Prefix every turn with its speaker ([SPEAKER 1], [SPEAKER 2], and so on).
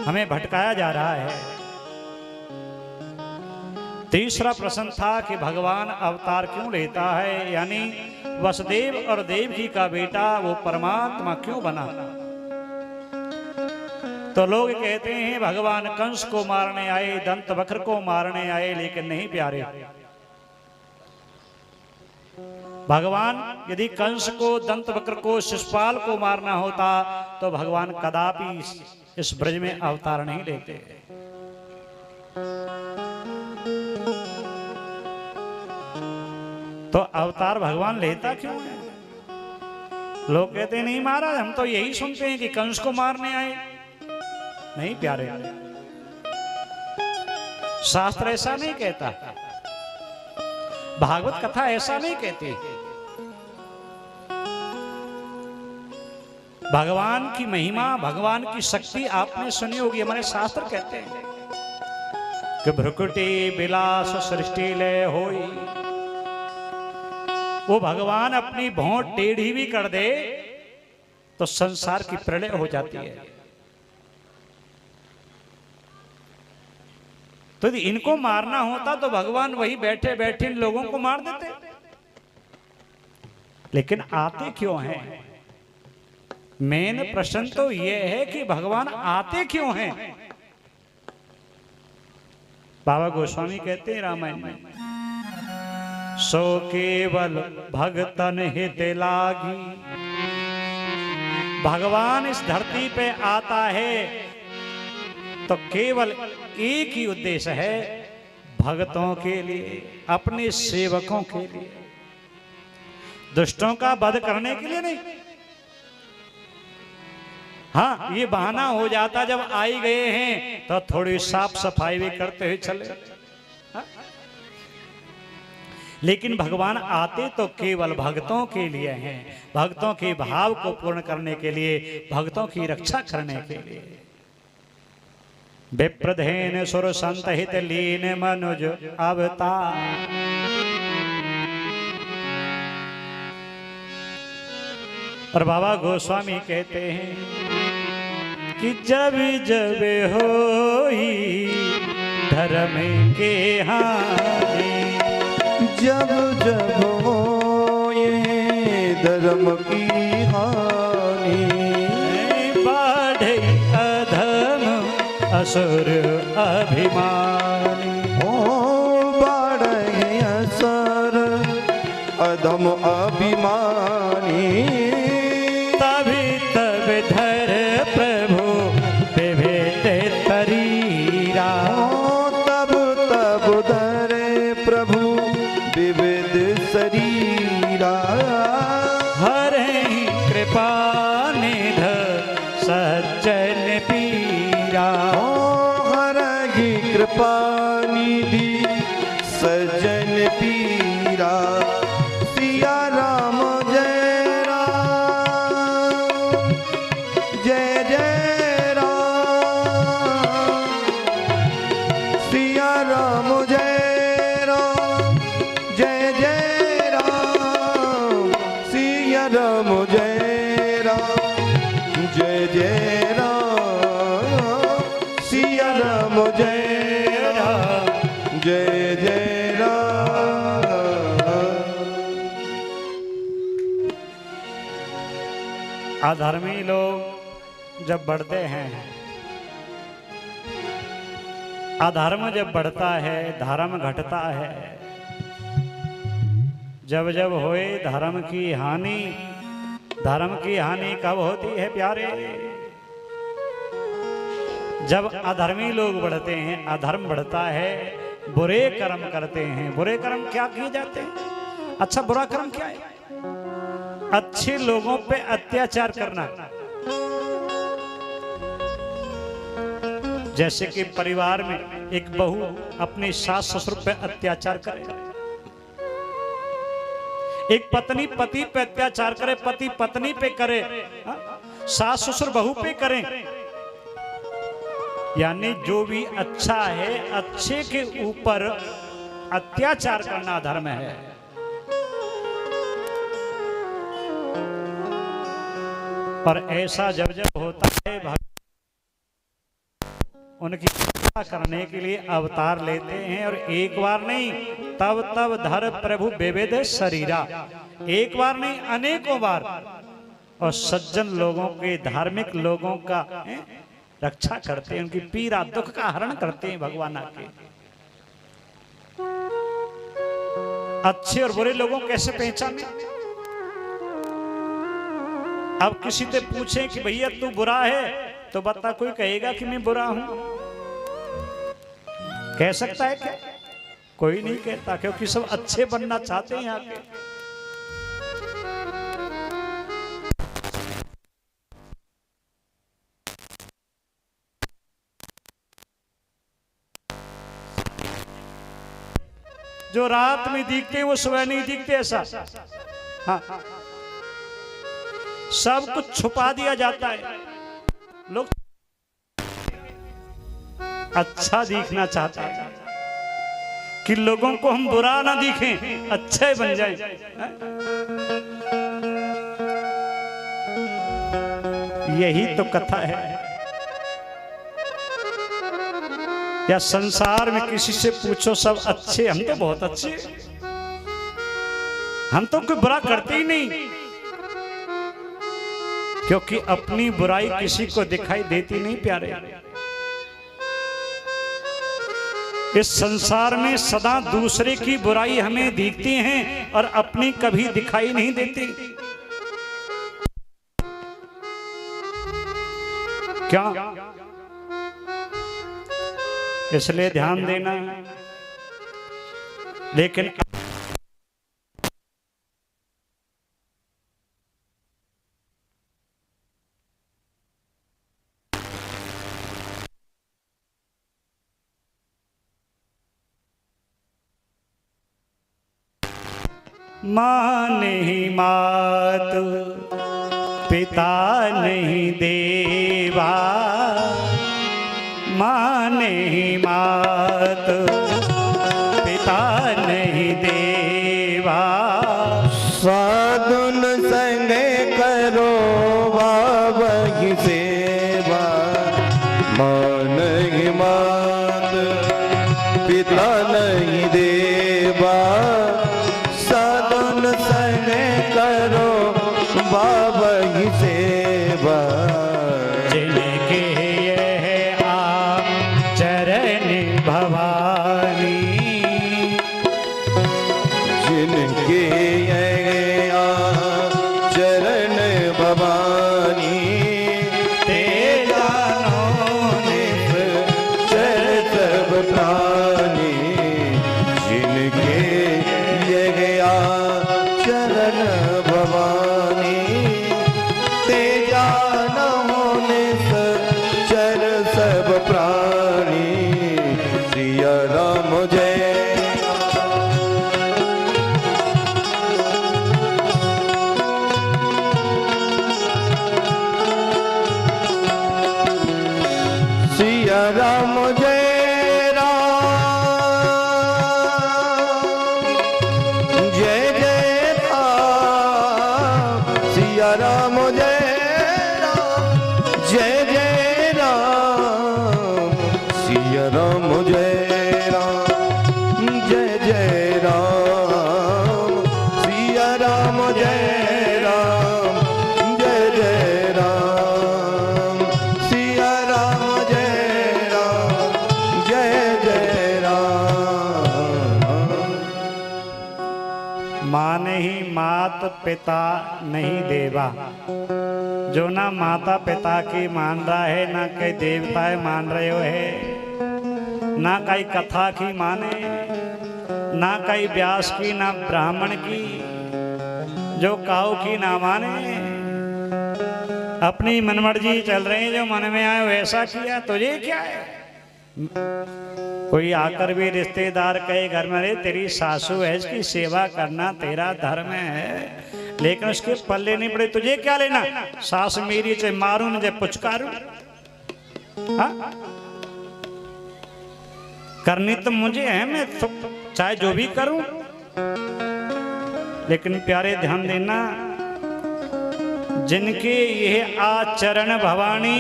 [SPEAKER 1] हमें भटकाया जा रहा है। तीसरा प्रश्न था कि भगवान अवतार क्यों लेता है, यानी वसुदेव और देवकी का बेटा वो परमात्मा क्यों बना। तो लोग कहते हैं भगवान कंस को मारने आए, दंत वक्र को मारने आए, लेकिन नहीं प्यारे। भगवान यदि कंस को, दंत वक्र को, शिशुपाल को मारना होता तो भगवान कदापि इस ब्रज में अवतार नहीं लेते। तो अवतार भगवान लेता क्यों है? लोग कहते हैं नहीं महाराज, हम तो यही सुनते हैं कि कंस को मारने आए। नहीं प्यारे, शास्त्र ऐसा नहीं कहता, भागवत कथा ऐसा नहीं कहती। भगवान की महिमा, भगवान की शक्ति आपने सुनी होगी, हमारे शास्त्र कहते हैं कि भ्रुकुटी विलास सृष्टि लय होई। वो भगवान अपनी भौं टेढ़ी भी कर दे तो संसार की प्रलय हो जाती है। तो यदि इनको मारना होता तो भगवान वही बैठे बैठे इन लोगों को मार देते। लेकिन आते क्यों हैं? मेन प्रश्न तो यह है कि भगवान आते क्यों हैं। बाबा गोस्वामी कहते हैं रामायण में, सो केवल भगतन हित लागी। भगवान इस धरती पे आता है तो केवल एक ही उद्देश्य है, भक्तों के लिए, अपने सेवकों के लिए, दुष्टों का वध करने के लिए नहीं। हाँ, ये बहाना हो जाता जब आई गए हैं तो थोड़ी साफ सफाई भी करते हुए चले। हाँ? लेकिन भगवान आते तो केवल भक्तों के लिए हैं, भक्तों के भाव को पूर्ण करने के लिए, भक्तों की रक्षा करने के लिए। विप्रधेन सुर संत हित लीन मनुज अवतार। और बाबा गोस्वामी कहते हैं कि जब जब होई धर्म के हानि,
[SPEAKER 2] जब जब होए धर्म की हानि,
[SPEAKER 1] बढ़े अधम असुर अभिमानी।
[SPEAKER 2] हो बढ़े असुर अधम अभिमानी,
[SPEAKER 1] तभी तब धर प्रभु विभेद तरीरा।
[SPEAKER 2] हो तब तब धरे प्रभु विविध शरीरा।
[SPEAKER 1] हरे कृपा निध सज्जन पीरा।
[SPEAKER 2] हरि कृपा निधि सज्जन पीरा। सिया राम जय राम, जय जय राम। सिया राम जय राम, जय जय राम। सिया राम जय राम, जय जय राम। सिया राम जय राम, जय जय राम।
[SPEAKER 1] अधर्मी लोग जब बढ़ते हैं, अधर्म जब बढ़ता है, धर्म घटता है। जब जब होए धर्म की हानि, धर्म की हानि कब होती है प्यारे? जब अधर्मी लोग बढ़ते हैं, अधर्म बढ़ता है, बुरे कर्म करते हैं। बुरे कर्म क्या किए जाते हैं? अच्छा, बुरा कर्म क्या है? अच्छे लोगों पे अत्याचार करना। जैसे कि परिवार में एक बहू अपने सास ससुर पे अत्याचार करे, एक पत्नी पति पे अत्याचार करे, पति पत्नी पे करे, सास ससुर बहू पे करें। यानी जो भी अच्छा है, अच्छे के ऊपर अत्याचार करना धर्म है। पर ऐसा जब जब होता है उनकी रक्षा करने के लिए अवतार लेते हैं। और एक बार नहीं, तब तब धर प्रभु विविध शरीरा, एक बार नहीं अनेकों बार। और सज्जन लोगों के, धार्मिक लोगों का रक्षा करते हैं, उनकी पीड़ा दुख का हरण करते हैं भगवान आके। अच्छे और बुरे लोगों कैसे पहचाने? अब किसी से पूछे कि भैया तू बुरा है, तो बता, कोई कहेगा कि मैं बुरा हूं? कह सकता है क्या? कोई नहीं कहता, क्योंकि सब अच्छे बनना चाहते हैं यहाँ के। जो रात में दिखते हैं वो सुबह नहीं दिखते, ऐसा। हाँ, सब कुछ छुपा दिया जाता है। लोग अच्छा दिखना चाहते हैं कि लोगों को हम बुरा ना दिखें, अच्छे बन जाए। यही तो कथा है। या संसार में किसी से पूछो, सब अच्छे, हम तो बहुत अच्छे, हम तो कोई बुरा करते ही नहीं, क्योंकि अपनी बुराई किसी को दिखाई देती नहीं प्यारे। इस संसार में सदा दूसरे की बुराई हमें दिखती हैं और अपनी कभी दिखाई नहीं देती। क्या? इसलिए ध्यान देना। लेकिन माँ नहीं मात, पिता नहीं देवा, माँ नहीं मात, पिता नहीं देवा।
[SPEAKER 2] साधुन संगे करो बाबा की सेवा, माँ नहीं मात, पिता नहीं देवा। साधुन संगे करो बाबा की सेवा,
[SPEAKER 1] जिनके यह चरण भवानी,
[SPEAKER 2] जिनके ये चरण भवानी, तेरा निज चर सब प्राणी। जिनके ये चरण भवानी, तेरा निज चर सब प्राणी। सिया राम जय सिया राम जय राम, जय जय राम। सिया राम जय राम, जय जय राम। सिया राम जय राम, जय जय राम। सिया राम जय राम, जय जय राम। सिया राम जय राम, जय जय राम।
[SPEAKER 1] माँ नहीं मात, पिता नहीं देवा। जो ना माता पिता की मान रहा है, ना कई देवताएं मान रहे हो है, ना कई कथा की माने, ना कई व्यास की, ना ब्राह्मण की, जो काऊ की ना माने। अपनी मनमर्जी चल रही है, जो मन में आए वैसा किया। तुझे क्या है? कोई आकर भी रिश्तेदार कहे घर में, रे तेरी सासू है, इसकी सेवा करना तेरा धर्म है, लेकिन उसके पल्ले नहीं पड़े, तुझे क्या लेना? सास मेरी, चाहे मारूं मुझे पुचकारूं, हाँ? करनी तो मुझे है, मैं तो चाहे जो भी करूं। लेकिन प्यारे ध्यान देना, जिनके यह आचरण भवानी,